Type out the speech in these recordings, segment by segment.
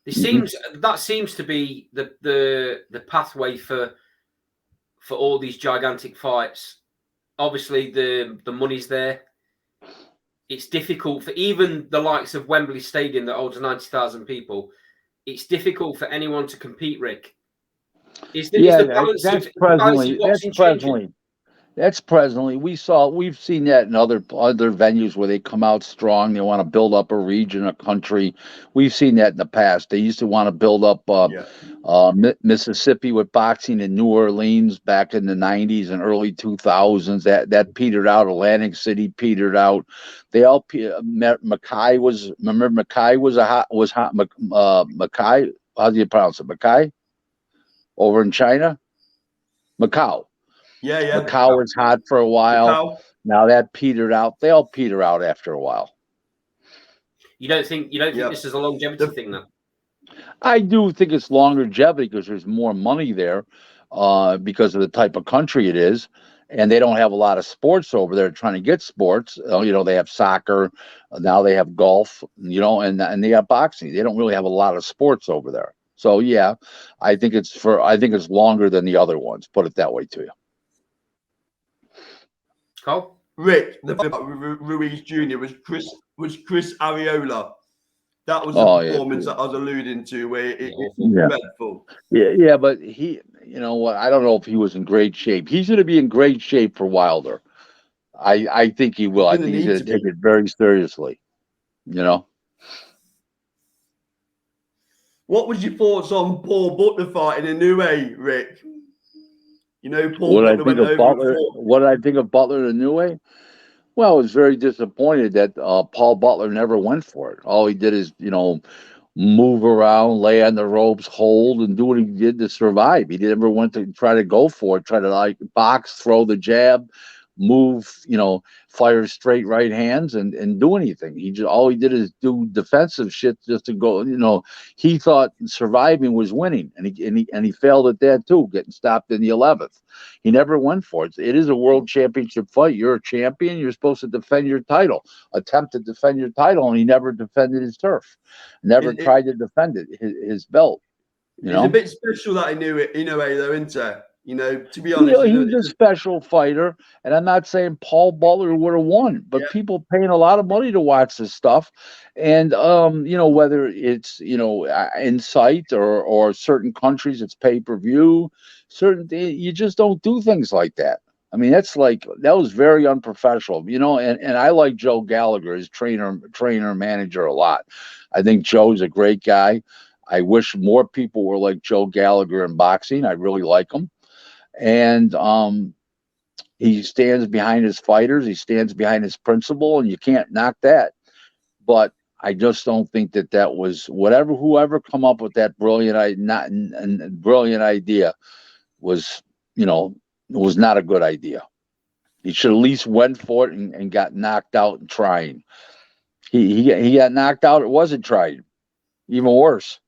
That seems to be the pathway for all these gigantic fights. Obviously, the money's there. It's difficult for even the likes of Wembley Stadium that holds 90,000 people. It's difficult for anyone to compete, Rick. Is the balance that's of presently boxing changing? That's presently we've seen that in other venues where they come out strong. They want to build up a region, a country. We've seen that in the past. They used to want to build up Mississippi with boxing in New Orleans back in the '90s and early 2000s. That petered out. Atlantic City petered out. They all Mackay was. Remember Mackay was hot. Mackay. How do you pronounce it? Mackay. Over in China, Macau. Yeah. Macau was hot for a while. Now that petered out. They all peter out after a while. You don't think this is a longevity thing, then? I do think it's longevity because there's more money there, because of the type of country it is, and they don't have a lot of sports over there. Trying to get sports, they have soccer, now they have golf, and they have boxing. They don't really have a lot of sports over there. So yeah, I think it's longer than the other ones. Put it that way to you. Cole? Rick, the Ruiz Jr. was Chris Arreola. That was the performance that I was alluding to, where it was dreadful. Yeah, but he, what? I don't know if he was in great shape. He's going to be in great shape for Wilder. I think he will. I think he's going to take it very seriously. What was your thoughts on Paul Butler fighting in Inoue, Rick? Paul what Butler went over Butler? What did I think of Butler in Inoue? Well, I was very disappointed that Paul Butler never went for it. All he did is, move around, lay on the ropes, hold, and do what he did to survive. He never went to try to go for it, try to box, throw the jab, move, fire straight right hands and do anything. All he did is do defensive shit just to go. He thought surviving was winning, and he failed at that too, getting stopped in the 11th. He never went for it. It is a world championship fight. You're a champion. You're supposed to defend your title. Attempt to defend your title, and he never defended his turf. Never tried to defend it, his belt. It's a bit special that I knew it, though, isn't it? To be honest, he's a special fighter, and I'm not saying Paul Butler would have won, but people paying a lot of money to watch this stuff, and whether it's Insight or certain countries, it's pay-per-view. You just don't do things like that. I mean, that was very unprofessional, and I like Joe Gallagher, his trainer manager, a lot. I think Joe's a great guy. I wish more people were like Joe Gallagher in boxing. I really like him. And he stands behind his fighters. He stands behind his principle, and you can't knock that. But I just don't think that was whoever come up with that brilliant idea was not a good idea. He should at least went for it and got knocked out in trying. He got knocked out. It wasn't trying. Even worse.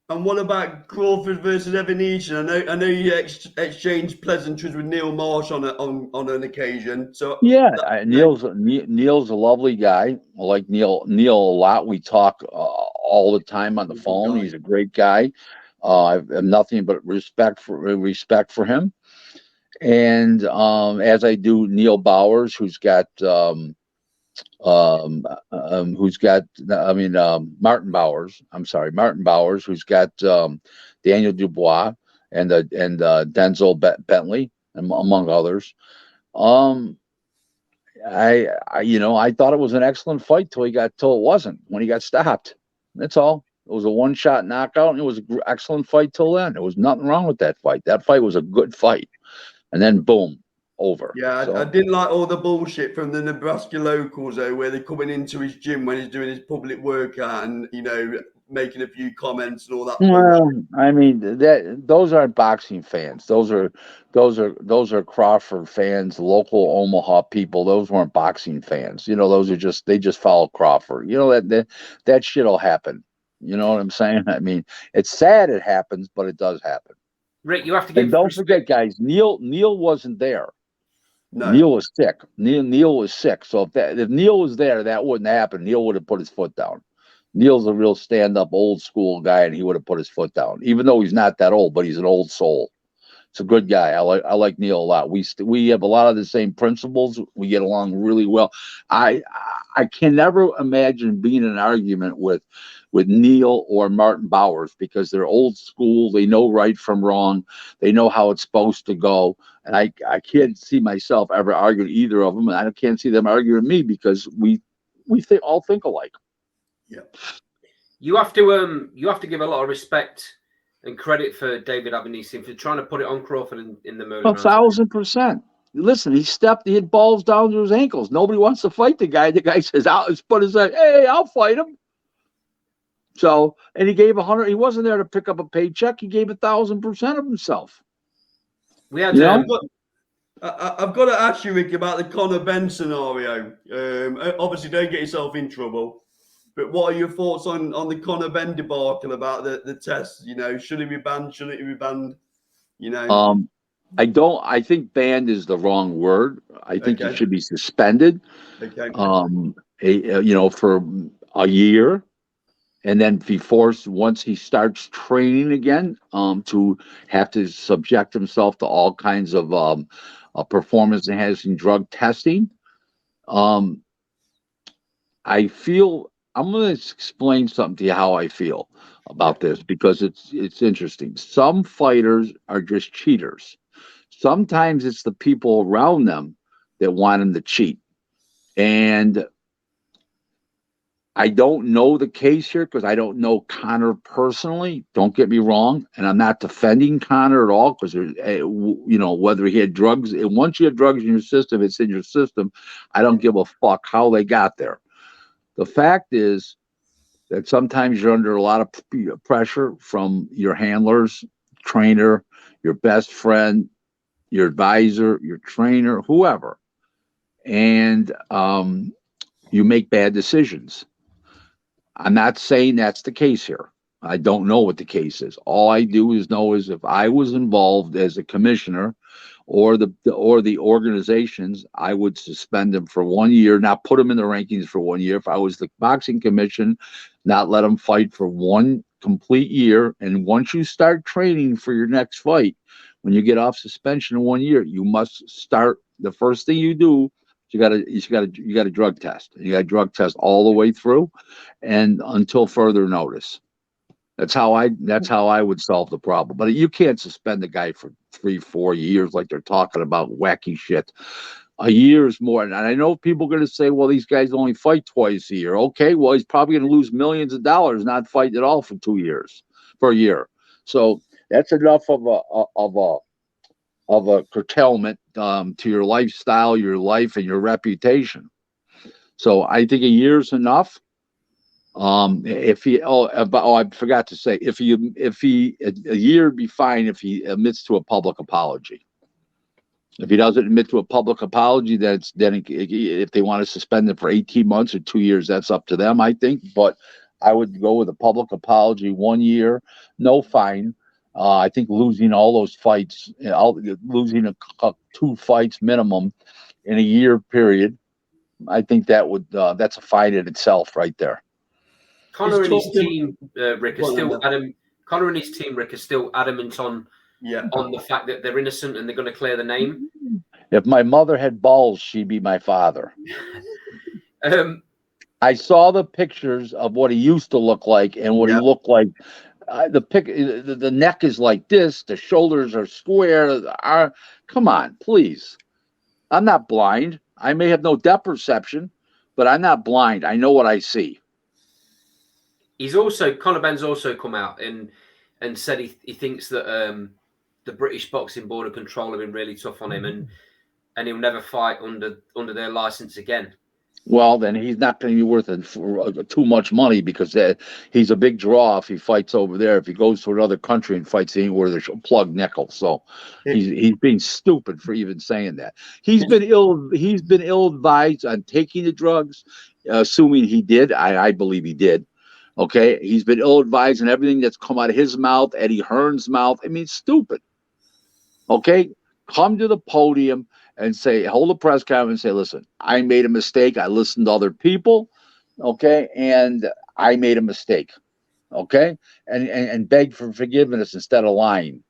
And what about Crawford versus Ebenezer? I know you exchanged pleasantries with Neil Marsh on an occasion. So Neil's a lovely guy. I like Neil a lot. We talk all the time on the phone. He's a great guy. I have nothing but respect for him. And as I do Neil Bowers, who's got Martin Bowers. I'm sorry, Martin Bowers, who's got Daniel Dubois and Denzel Bentley, among others. I thought it was an excellent fight till it wasn't, when he got stopped. That's all. It was a one-shot knockout, and it was an excellent fight till then. There was nothing wrong with that fight. That fight was a good fight, and then boom. Over. Yeah, I didn't like all the bullshit from the Nebraska locals, though, where they're coming into his gym when he's doing his public workout and making a few comments and all that. Well, I mean, those aren't boxing fans. Those are Crawford fans, local Omaha people. Those weren't boxing fans. They just follow Crawford. That shit'll happen. You know what I'm saying? I mean, it's sad it happens, but it does happen. Rick, you have to give. And don't forget, guys. Neil wasn't there. No. Neil was sick. Neil was sick. So if Neil was there, that wouldn't happen. Neil would have put his foot down. Neil's a real stand-up, old school guy, and he would have put his foot down, even though he's not that old, but he's an old soul. It's a good guy. I like Neil a lot. We have a lot of the same principles. We get along really well. I can never imagine being in an argument with Neil or Martin Bowers, because they're old school. They know right from wrong. They know how it's supposed to go. And I can't see myself ever arguing either of them. And I can't see them arguing me, because we all think alike. Yeah. You have to give a lot of respect and credit for David Avanesian for trying to put it on Crawford in the Merlin round. 1,000%. Listen, he had balls down to his ankles. Nobody wants to fight the guy. The guy says, hey, I'll fight him. So, and he gave 100. He wasn't there to pick up a paycheck. He gave 1,000% of himself. We had, I've got to ask you, Rick, about the Conor Benn scenario. Obviously, don't get yourself in trouble. But what are your thoughts on the Conor Benn debacle about the test? You know, should he be banned? Shouldn't he be banned? You know, I think banned is the wrong word. I think he should be suspended. Okay. For a year, and then be forced, once he starts training again, to have to subject himself to all kinds of performance-enhancing drug testing. I feel. I'm going to explain something to you how I feel about this, because it's interesting. Some fighters are just cheaters. Sometimes it's the people around them that want them to cheat. And I don't know the case here, because I don't know Conor personally. Don't get me wrong. And I'm not defending Conor at all, because, whether he had drugs. And once you have drugs in your system, it's in your system. I don't give a fuck how they got there. The fact is that sometimes you're under a lot of pressure from your handlers, trainer, your best friend, your advisor, your trainer, whoever. And you make bad decisions. I'm not saying that's the case here. I don't know what the case is. All I do know is if I was involved as a commissioner or the organizations, I would suspend them for 1 year, not put them in the rankings for 1 year. If I was the boxing commission, not let them fight for 1 complete year. And once you start training for your next fight, when you get off suspension in 1 year, you must start. The first thing you do, you got a drug test. You got a drug test all the way through, and until further notice. That's how I would solve the problem. But you can't suspend the guy for 3-4 years like they're talking about wacky shit. A year is more. And I know people are going to say, well, these guys only fight twice a year. Okay, well, he's probably going to lose millions of dollars not fighting at all for 2 years, for a year. So that's enough of a curtailment to your lifestyle, your life, and your reputation. So I think a year's enough. I forgot to say, if he a year would be fine if he admits to a public apology. If he doesn't admit to a public apology, then if they want to suspend him for 18 months or 2 years, that's up to them, I think. But I would go with a public apology, 1 year, no fine. I think losing all those fights, losing 2 fights minimum in a year period, I think that's a fine in itself right there. Conor and his team, Rick, are still adamant on the fact that they're innocent and they're going to clear the name. If my mother had balls, she'd be my father. I saw the pictures of what he used to look like and what he looked like. The neck is like this. The shoulders are square. Come on, please. I'm not blind. I may have no depth perception, but I'm not blind. I know what I see. Conor Benn's also come out and said he thinks that the British Boxing Board of Control have been really tough on him and he'll never fight under their license again. Well, then he's not going to be worth too much money, because he's a big draw if he fights over there. If he goes to another country and fights anywhere, they should plug nickel. So he's being stupid for even saying that. He's been ill advised on taking the drugs, assuming he did. I believe he did. Okay, he's been ill advised on everything that's come out of his mouth, Eddie Hearn's mouth. I mean, stupid. Okay, come to the podium and hold a press conference and say, listen, I made a mistake. I listened to other people. Okay. And I made a mistake. Okay, and beg for forgiveness instead of lying.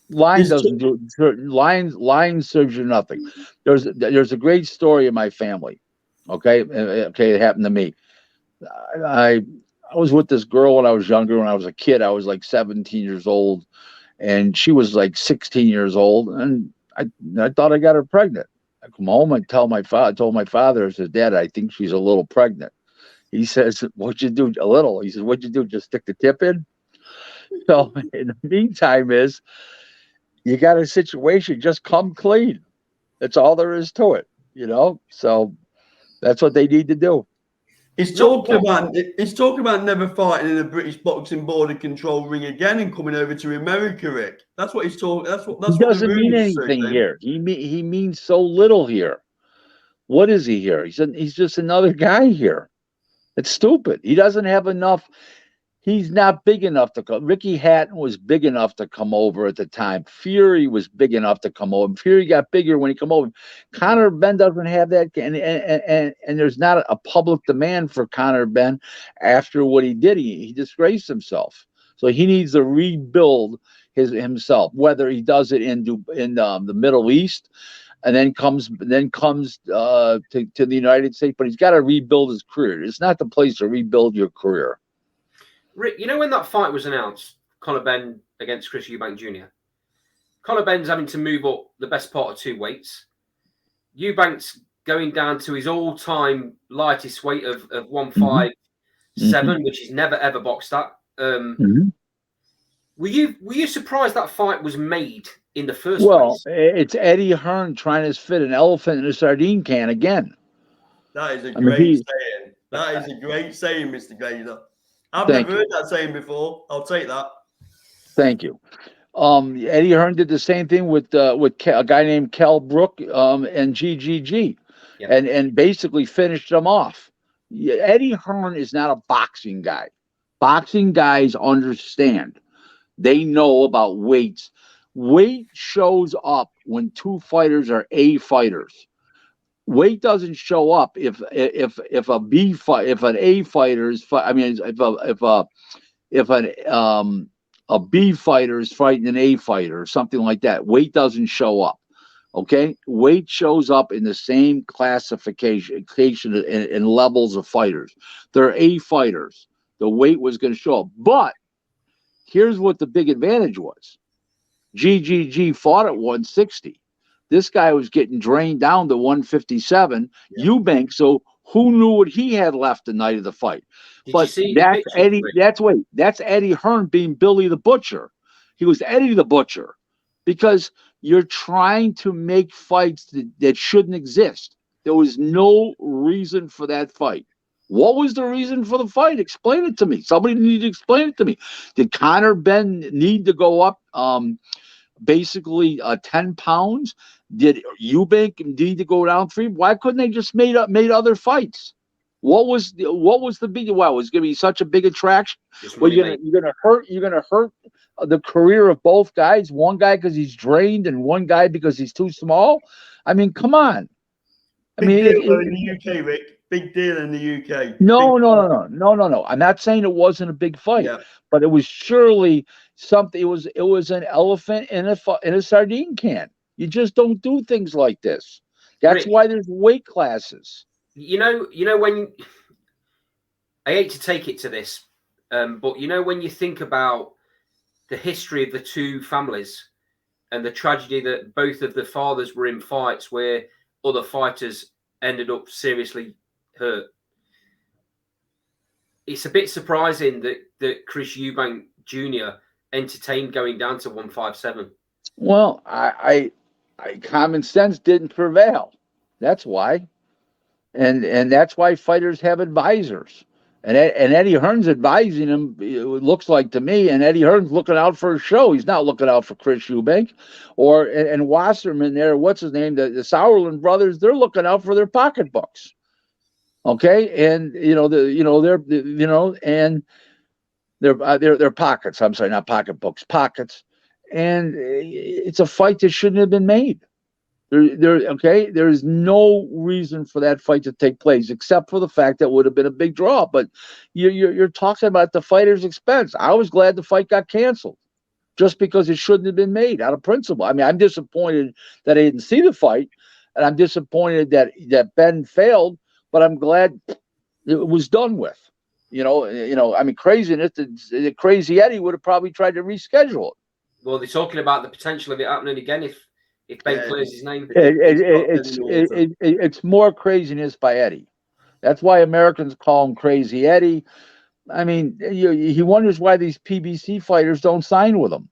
Lying It's doesn't do lying serves you nothing. There's a great story in my family. Okay, okay, it happened to me. I I was with this girl when I was younger. When I was a kid, I was like 17 years old, and she was like 16 years old, and I thought I got her pregnant. I come home and told my father, I said, Dad, I think she's a little pregnant. He says, what'd you do? A little. He says, what'd you do? Just stick the tip in? So in the meantime is you got a situation, just come clean. That's all there is to it, you know? So that's what they need to do. He's talking about never fighting in a British boxing border control ring again and coming over to America, Rick. That's what he's talking. He That's what the doesn't mean rumors say, anything man. here. He means so little here. What is he here? He's just another guy here. It's stupid. He doesn't have enough. He's not big enough to come. Ricky Hatton was big enough to come over at the time. Fury was big enough to come over. Fury got bigger when he come over. Conor Ben doesn't have that, and there's not a public demand for Conor Ben after what he did. He disgraced himself. So he needs to rebuild himself. Whether he does it in the Middle East, and then comes to the United States, but he's got to rebuild his career. It's not the place to rebuild your career. Rick, you know when that fight was announced, Conor Ben against Chris Eubank Jr., Conor Ben's having to move up the best part of 2 weights. Eubank's going down to his all-time lightest weight of 157, which he's never ever boxed at. Were you surprised that fight was made in the first place? Well, it's Eddie Hearn trying to fit an elephant in a sardine can again. That is a great saying. That is a great saying, Mr. Glaser. I've never heard that saying before. I'll take that. Thank you. Eddie Hearn did the same thing with a guy named Kell Brook and GGG, and basically finished them off. Eddie Hearn is not a boxing guy. Boxing guys understand. They know about weights. Weight shows up when 2 fighters are A fighters. Weight doesn't show up if a B fight, if an A fighter is I mean if a B fighter is fighting an A fighter or something like that. Weight doesn't show up. Okay, weight shows up in the same classification and levels of fighters. They're A fighters. The weight was going to show up, but here's what the big advantage was. GGG fought at 160. This guy was getting drained down to 157. Eubank, so who knew what he had left the night of the fight? But that's Eddie. That's Eddie Hearn being Billy the Butcher. He was Eddie the Butcher because you're trying to make fights that shouldn't exist. There was no reason for that fight. What was the reason for the fight? Explain it to me. Somebody needs to explain it to me. Did Conor Ben need to go up basically 10 pounds? Did Eubank need to go down 3? Why couldn't they just made other fights? What was the big? Wow, it was going to be such a big attraction. Well, you're gonna hurt the career of both guys. One guy because he's drained, and one guy because he's too small. I mean, come on. Big deal in the UK, Rick. Big deal in the UK. No. I'm not saying it wasn't a big fight, but it was surely something. It was an elephant in a sardine can. You just don't do things like this. That's why there's weight classes. You know when I hate to take it to this, but when you think about the history of the 2 families and the tragedy that both of the fathers were in fights where other fighters ended up seriously hurt, it's a bit surprising that Chris Eubank Jr. entertained going down to 157. Well, I common sense didn't prevail. That's why. And that's why fighters have advisors. And Eddie Hearn's advising him, it looks like to me, and Eddie Hearn's looking out for a show. He's not looking out for Chris Eubank and Wasserman there. What's his name? The Sauerland brothers, they're looking out for their pocketbooks. Okay? And their pockets. I'm sorry, not pocketbooks, pockets. And it's a fight that shouldn't have been made. Okay. There is no reason for that fight to take place, except for the fact that it would have been a big draw. But you're talking about the fighter's expense. I was glad the fight got canceled, just because it shouldn't have been made out of principle. I mean, I'm disappointed that I didn't see the fight, and I'm disappointed that Ben failed. But I'm glad it was done with. I mean, craziness. The Crazy Eddie would have probably tried to reschedule it. Well, they're talking about the potential of it happening again if Ben clears his name. It's more craziness by Eddie. That's why Americans call him Crazy Eddie. I mean, he wonders why these PBC fighters don't sign with him.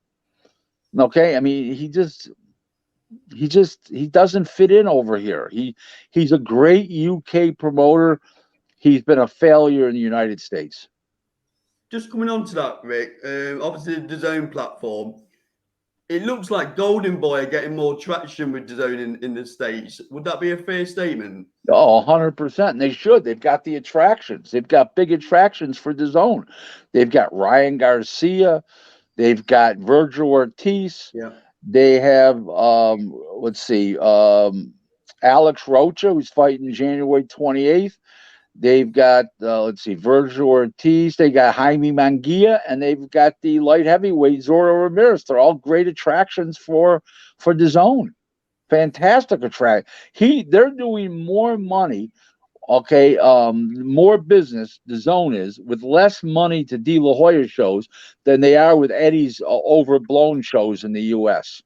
Okay, I mean, he doesn't fit in over here. He's a great UK promoter. He's been a failure in the United States. Just coming on to that, Rick. Obviously, the DAZN platform. It looks like Golden Boy are getting more traction with DAZN in the States. Would that be a fair statement? Oh, 100%. And they should. They've got the attractions. They've got big attractions for DAZN. They've got Ryan Garcia. They've got Virgil Ortiz. Yeah. They have, let's see, Alex Rocha, who's fighting January 28th. They've got, let's see, Virgil Ortiz. They got Jaime Manguilla, and they've got the light heavyweight Zorro Ramirez. They're all great attractions for DAZN. Fantastic attract. They're doing more money, okay, more business. DAZN is with less money to De La Hoya shows than they are with Eddie's overblown shows in the U.S.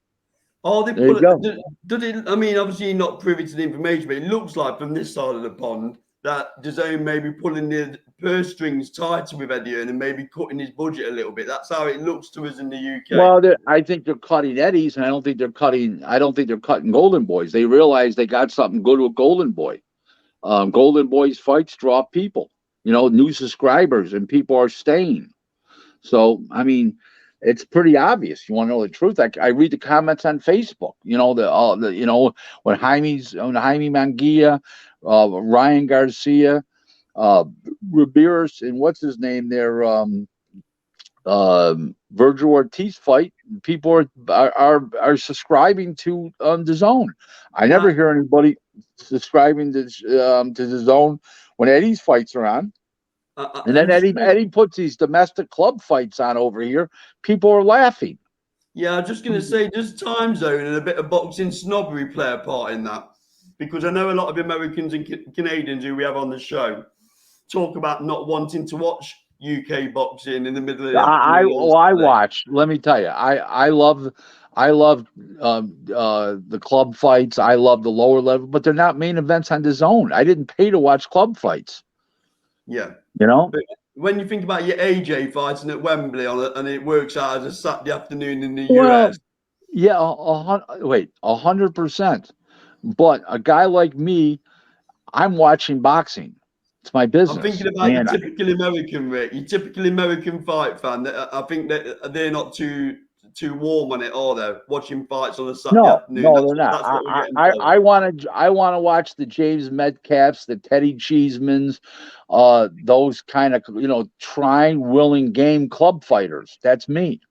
Oh, they There you go. Did it? I mean, obviously, you're not privy to the information, but it looks like from this side of the pond that DAZN may be pulling the purse strings tighter with Eddie and maybe cutting his budget a little bit. That's how it looks to us in the UK. Well, I think they're cutting Eddie's, and I don't think they're cutting Golden Boys. They realize they got something good with Golden Boy. Golden Boy's fights draw people, new subscribers, and people are staying. So, I mean, it's pretty obvious. You want to know the truth? I read the comments on Facebook. When Jaime Manguilla, Ryan Garcia, Ramirez, and what's his name there, Virgil Ortiz fight, people are subscribing to DAZN. I never hear anybody subscribing to DAZN when Eddie's fights are on. And then Eddie puts these domestic club fights on over here. People are laughing. Yeah, I'm just going to say, does time zone and a bit of boxing snobbery play a part in that? Because I know a lot of Americans and Canadians who we have on the show talk about not wanting to watch UK boxing in the middle of the afternoon. I watched. Let me tell you, I love the club fights. I love the lower level, but they're not main events on DAZN. I didn't pay to watch club fights. Yeah. But when you think about your AJ fighting at Wembley and it works out as a Saturday afternoon in the US. Yeah, 100%. But a guy like me, I'm watching boxing. It's my business. I'm thinking about your typical American, Rick. Your typical American fight fan. I think that they're not too warm on it, are they? Watching fights on a Saturday afternoon. No, they're not. I want to watch the James Metcalfs, the Teddy Cheesemans, those kind of trying, willing, game club fighters. That's me.